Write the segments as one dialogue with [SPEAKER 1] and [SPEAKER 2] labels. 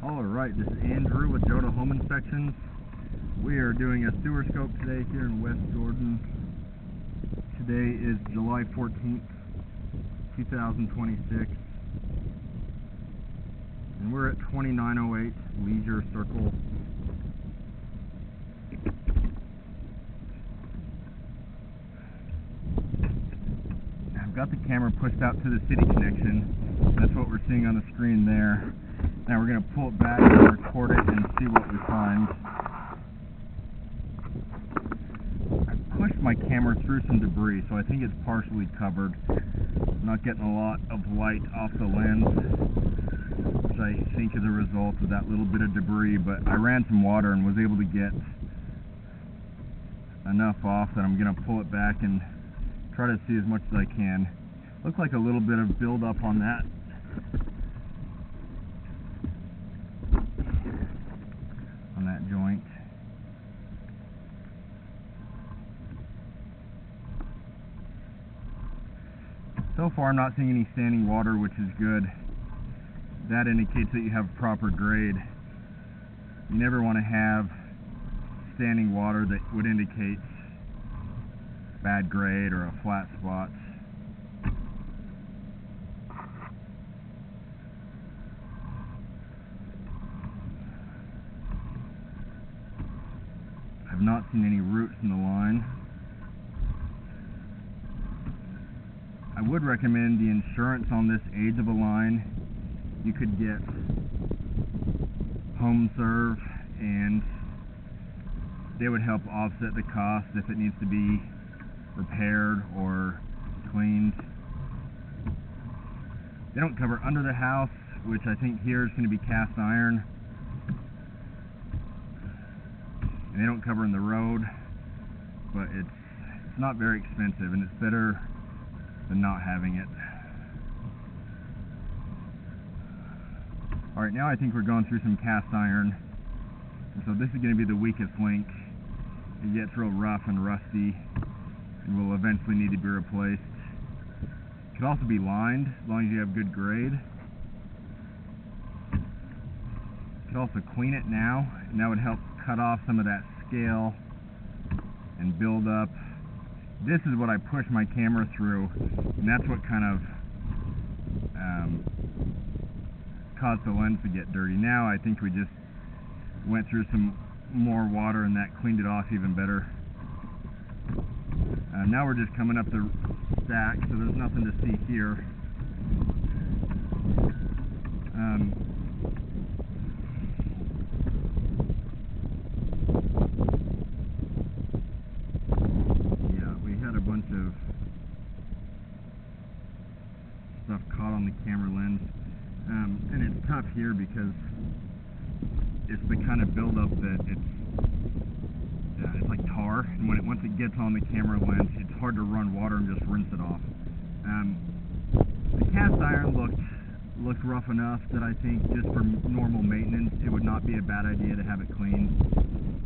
[SPEAKER 1] Alright, this is Andrew with Joda Home Inspections. We are doing a sewer scope today here in West Jordan. Today is July 14th, 2026. And we're at 2908 Leisure Cir. I've got the camera pushed out to the city connection. That's what we're seeing on the screen there. Now we're going to pull it back and record it and see what we find. I pushed my camera through some debris, so I think it's partially covered. I'm not getting a lot of light off the lens, which I think is a result of that little bit of debris, but I ran some water and was able to get enough off that I'm going to pull it back and try to see as much as I can. Looks like a little bit of buildup on that joint. So far I'm not seeing any standing water, which is good. That indicates that you have proper grade. You never want to have standing water that would indicate bad grade or a flat spot. I've not seen any roots in the line. I would recommend the insurance on this age of a line. You could get Home Serve and they would help offset the cost if it needs to be repaired or cleaned. They don't cover under the house, which I think here is going to be cast iron. And they don't cover in the road, but it's not very expensive, and it's better than not having it. Alright, now I think we're going through some cast iron, and so this is going to be the weakest link. It gets real rough and rusty and will eventually need to be replaced. It could also be lined as long as you have good grade. You could also clean it now, and that would help cut off some of that scale and build up. This is what I push my camera through, and that's what kind of caused the lens to get dirty. Now I think we just went through some more water and that cleaned it off even better. Now we're just coming up the stack, so there's nothing to see here. A bunch of stuff caught on the camera lens, and it's tough here because it's the kind of buildup that it's like tar, and once it gets on the camera lens, it's hard to run water and just rinse it off. The cast iron looked rough enough that I think just for normal maintenance it would not be a bad idea to have it cleaned,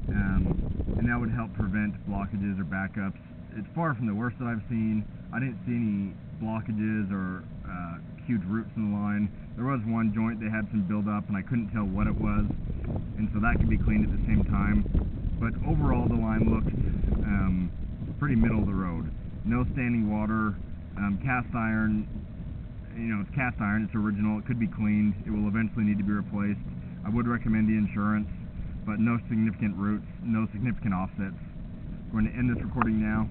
[SPEAKER 1] and that would help prevent blockages or backups. It's far from the worst that I've seen. I didn't see any blockages or huge roots in the line. There was one joint that had some buildup and I couldn't tell what it was, and so that could be cleaned at the same time. But overall the line looks pretty middle of the road. No standing water. Cast iron, you know, it's cast iron, it's original, it could be cleaned, it will eventually need to be replaced. I would recommend the insurance, but no significant roots, no significant offsets. I'm going to end this recording now.